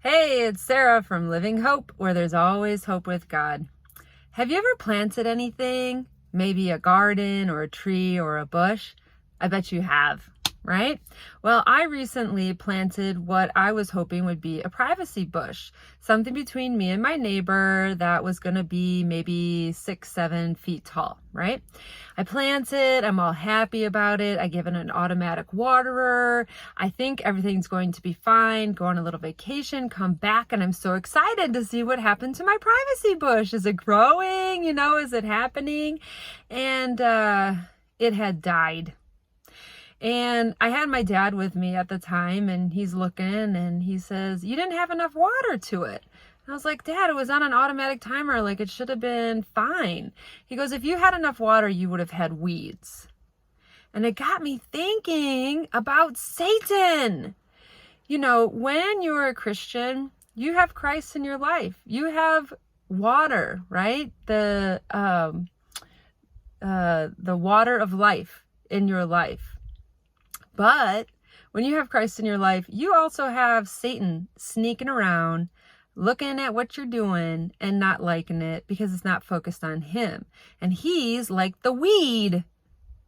Hey, it's Sarah from Living Hope, where there's always hope with God. Have you ever planted anything? Maybe a garden or a tree or a bush? I bet you have, right? Well, I recently planted what I was hoping would be a privacy bush, something between me and my neighbor that was going to be maybe 6-7 feet tall, right? I planted, I'm all happy about it. I give it an automatic waterer. I think everything's going to be fine. Go on a little vacation, come back, and I'm so excited to see what happened to my privacy bush. Is it growing? Is it happening? And it had died. And I had my dad with me at the time, and he's looking and he says, "You didn't have enough water to it." And I was like, "Dad, it was on an automatic timer. Like, it should have been fine." He goes, "If you had enough water, you would have had weeds." And it got me thinking about Satan. When you're a Christian, you have Christ in your life. You have water, right? The water of life in your life. But when you have Christ in your life, you also have Satan sneaking around, looking at what you're doing and not liking it because it's not focused on him. And he's like the weed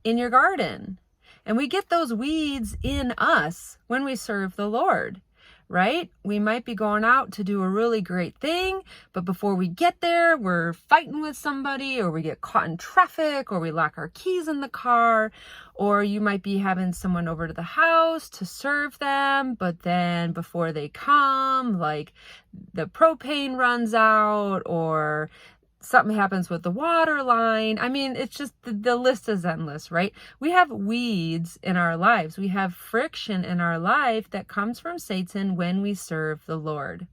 in your garden. And we get those weeds in us when we serve the Lord, right? We might be going out to do a really great thing, but before we get there, we're fighting with somebody, or we get caught in traffic, or we lock our keys in the car, or you might be having someone over to the house to serve them, but then before they come, like the propane runs out, or something happens with the water line. I mean, it's just the list is endless, right? We have weeds in our lives. We have friction in our life that comes from Satan when we serve the Lord.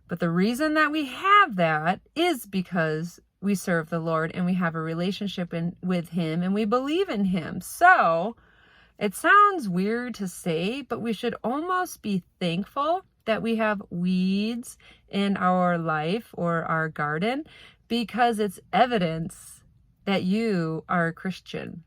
But the reason that we have that is because we serve the Lord and we have a relationship with him and we believe in him. So it sounds weird to say, but we should almost be thankful that we have weeds in our life or our garden, because it's evidence that you are a Christian.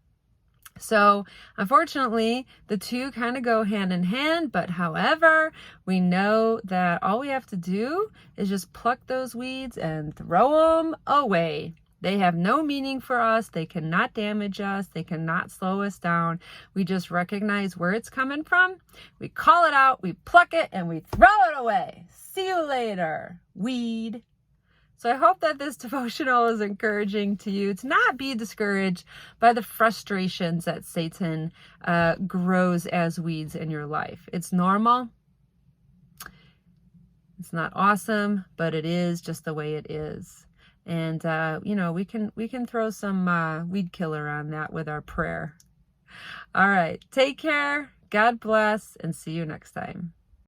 So unfortunately, the two kind of go hand in hand, but however, we know that all we have to do is just pluck those weeds and throw them away. They have no meaning for us. They cannot damage us. They cannot slow us down. We just recognize where it's coming from. We call it out, we pluck it, and we throw it away. See you later, weed. So I hope that this devotional is encouraging to you to not be discouraged by the frustrations that Satan grows as weeds in your life. It's normal. It's not awesome, but it is just the way it is. And, we can throw some weed killer on that with our prayer. All right. Take care. God bless, and see you next time.